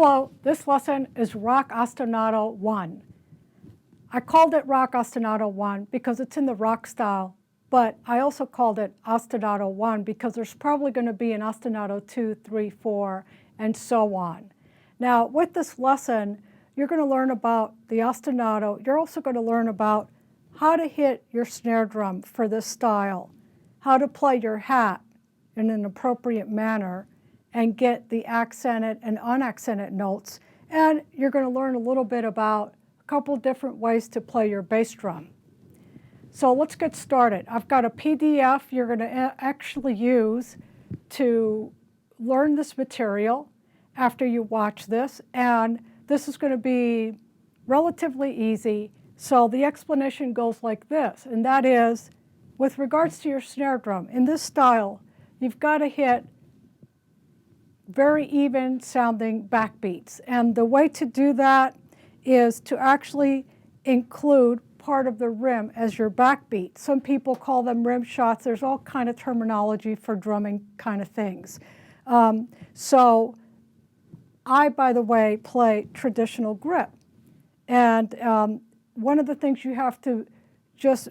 Hello, this lesson is Rock Ostinato 1. I called it Rock Ostinato 1 because it's in the rock style, but I also called it Ostinato 1 because there's probably going to be an Ostinato 2, 3, 4, and so on. Now, with this lesson, you're going to learn about the ostinato. You're also going to learn about how to hit your snare drum for this style, how to play your hat in an appropriate manner, and get the accented and unaccented notes. And you're going to learn a little bit about a couple different ways to play your bass drum. So let's get started. I've got a PDF you're going to actually use to learn this material after you watch this. And this is going to be relatively easy. So the explanation goes like this, and that is, with regards to your snare drum, in this style, you've got to hit very even sounding backbeats. And the way to do that is to actually include part of the rim as your backbeat. Some people call them rim shots. There's all kind of terminology for drumming kind of things. So I, by the way, play traditional grip. And one of the things you have to just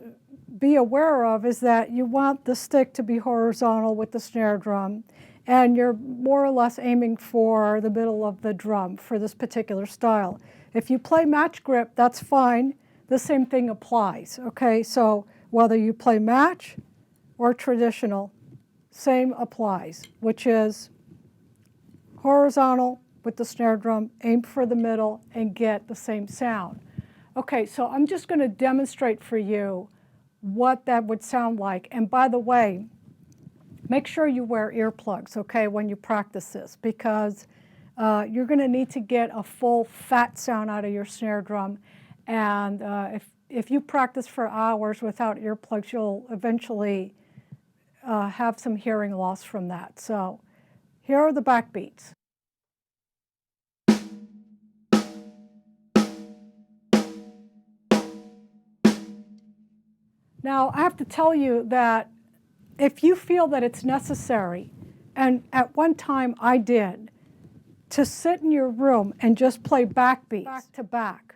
be aware of is that you want the stick to be horizontal with the snare drum, and you're more or less aiming for the middle of the drum for this particular style. If you play match grip, that's fine. The same thing applies, okay? So whether you play match or traditional, same applies, which is horizontal with the snare drum, aim for the middle, and get the same sound. Okay, so I'm just going to demonstrate for you what that would sound like. And by the way, make sure you wear earplugs, okay, when you practice this, because you're going to need to get a full fat sound out of your snare drum. And if you practice for hours without earplugs, you'll eventually have some hearing loss from that. So here are the backbeats. Now, I have to tell you that if you feel that it's necessary, and at one time I did, to sit in your room and just play backbeats back to back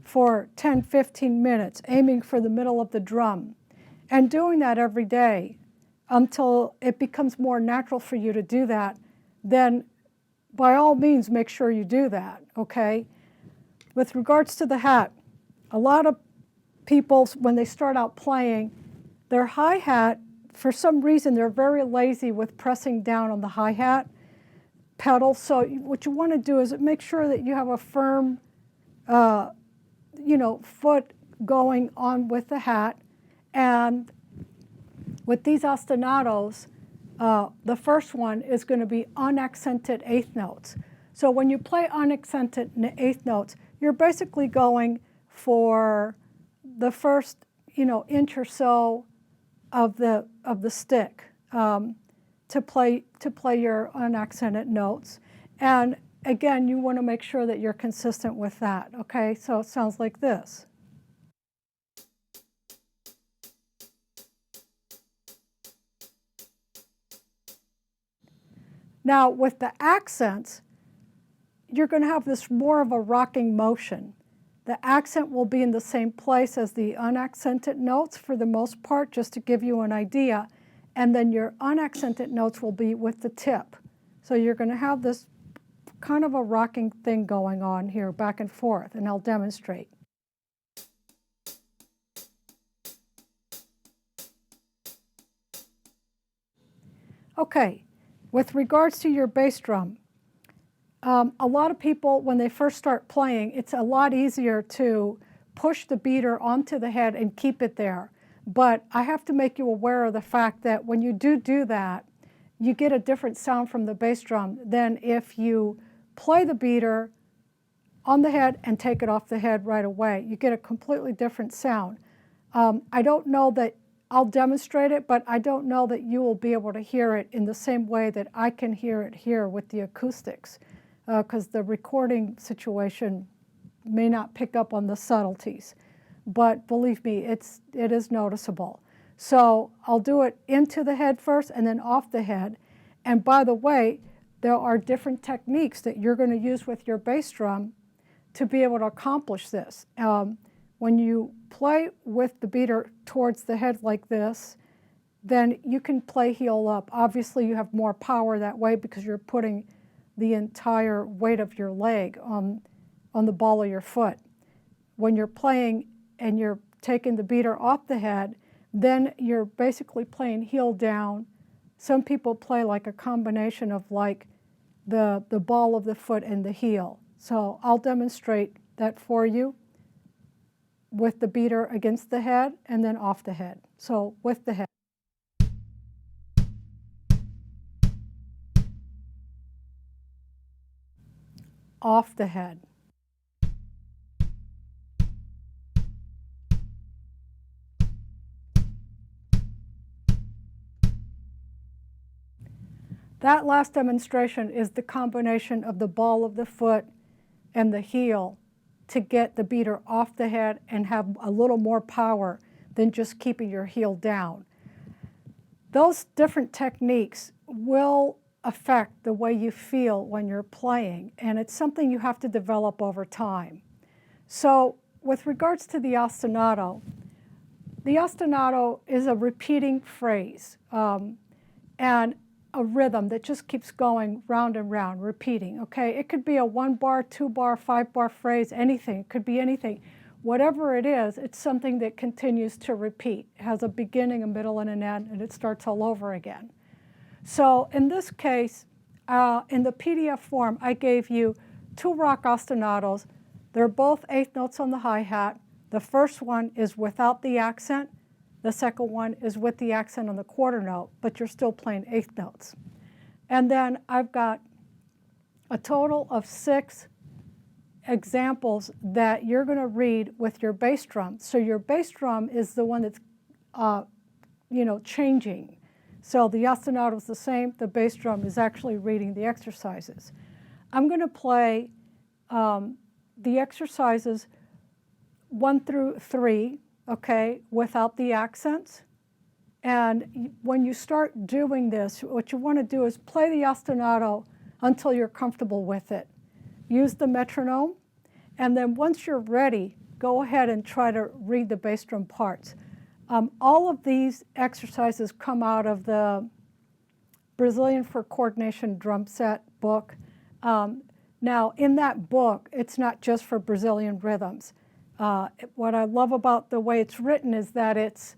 for 10, 15 minutes, aiming for the middle of the drum, and doing that every day until it becomes more natural for you to do that, then by all means make sure you do that, okay? With regards to the hat, a lot of people, when they start out playing, their hi-hat, for some reason, they're very lazy with pressing down on the hi-hat pedal. So what you want to do is make sure that you have a firm, foot going on with the hat. And with these ostinatos, the first one is going to be unaccented eighth notes. So when you play unaccented eighth notes, you're basically going for the first, inch or so of the stick to play your unaccented notes. And again, you want to make sure that you're consistent with that. Okay, so it sounds like this. Now with the accents, you're going to have this more of a rocking motion. The accent will be in the same place as the unaccented notes for the most part, just to give you an idea. And then your unaccented notes will be with the tip. So you're going to have this kind of a rocking thing going on here, back and forth, and I'll demonstrate. Okay, with regards to your bass drum, a lot of people, when they first start playing, it's a lot easier to push the beater onto the head and keep it there. But I have to make you aware of the fact that when you do that, you get a different sound from the bass drum than if you play the beater on the head and take it off the head right away. You get a completely different sound. I don't know that I'll demonstrate it, but I don't know that you will be able to hear it in the same way that I can hear it here with the acoustics, because the recording situation may not pick up on the subtleties. But believe me, it is noticeable. So I'll do it into the head first and then off the head. And by the way, there are different techniques that you're going to use with your bass drum to be able to accomplish this. When you play with the beater towards the head like this, then you can play heel up. Obviously, you have more power that way because you're putting the entire weight of your leg on the ball of your foot. When you're playing and you're taking the beater off the head, then you're basically playing heel down. Some people play like a combination of like the ball of the foot and the heel. So I'll demonstrate that for you with the beater against the head and then off the head. So with the head. Off the head. That last demonstration is the combination of the ball of the foot and the heel to get the beater off the head and have a little more power than just keeping your heel down. Those different techniques will affect the way you feel when you're playing, and it's something you have to develop over time. So with regards to the ostinato is a repeating phrase and a rhythm that just keeps going round and round, repeating, okay? It could be a 1-bar, 2-bar, 5-bar phrase, anything. It could be anything. Whatever it is, it's something that continues to repeat. It has a beginning, a middle, and an end, and it starts all over again. So in this case, in the PDF form, I gave you 2 rock ostinatos. They're both 1/8 notes on the hi-hat. The first one is without the accent. The second one is with the accent on the quarter note, but you're still playing 1/8 notes. And then I've got a total of 6 examples that you're going to read with your bass drum. So your bass drum is the one that's, changing. So the ostinato is the same. The bass drum is actually reading the exercises. I'm going to play the exercises 1 through 3. Okay, without the accents. And when you start doing this, what you want to do is play the ostinato until you're comfortable with it. Use the metronome, and then once you're ready, go ahead and try to read the bass drum parts. All of these exercises come out of the Brazilian for Coordination Drumset book. Now, in that book, it's not just for Brazilian rhythms. What I love about the way it's written is that it's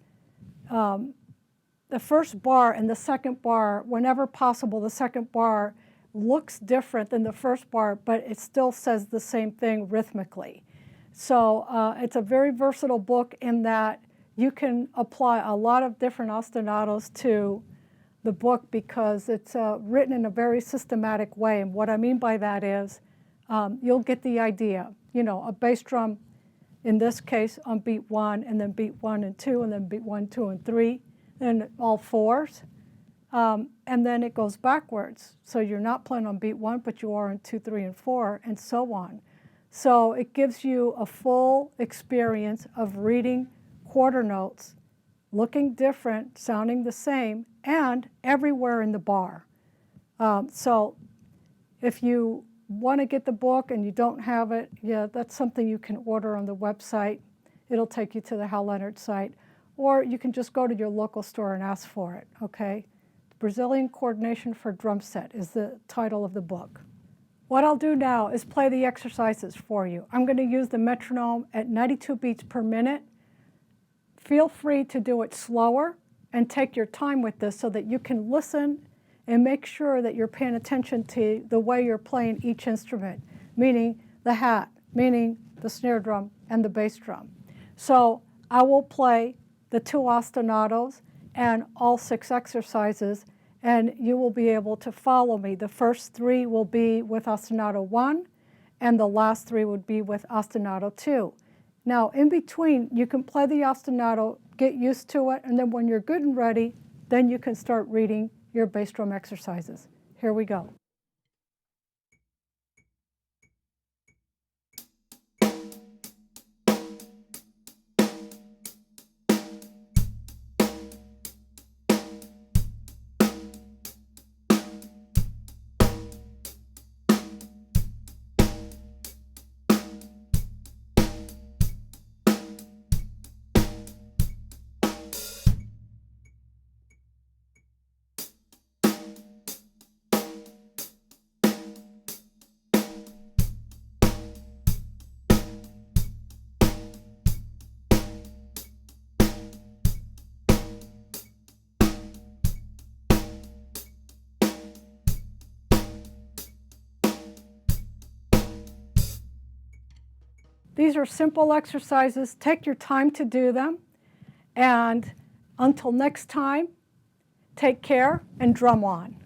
the first bar and the second bar, whenever possible, the second bar looks different than the first bar, but it still says the same thing rhythmically. So it's a very versatile book in that you can apply a lot of different ostinatos to the book because it's written in a very systematic way. And what I mean by that is you'll get the idea. A bass drum, in this case, on beat 1, and then beat 1 and 2, and then beat 1, 2, and 3, and all 4s. And then it goes backwards. So you're not playing on beat 1, but you are on 2, 3, and 4, and so on. So it gives you a full experience of reading quarter notes, looking different, sounding the same, and everywhere in the bar. So if you want to get the book and you don't have it, yeah, that's something you can order on the website. It'll take you to the Hal Leonard site. Or you can just go to your local store and ask for it, okay? Brazilian Coordination for Drumset is the title of the book. What I'll do now is play the exercises for you. I'm going to use the metronome at 92 beats per minute. Feel free to do it slower and take your time with this so that you can listen and make sure that you're paying attention to the way you're playing each instrument, meaning the hat, meaning the snare drum and the bass drum. So I will play the 2 ostinatos and all 6 exercises, and you will be able to follow me. The first 3 will be with ostinato 1, and the last 3 would be with ostinato 2. Now, in between, you can play the ostinato, get used to it, and then when you're good and ready, then you can start reading your bass drum exercises. Here we go. These are simple exercises. Take your time to do them. And until next time, take care and drum on.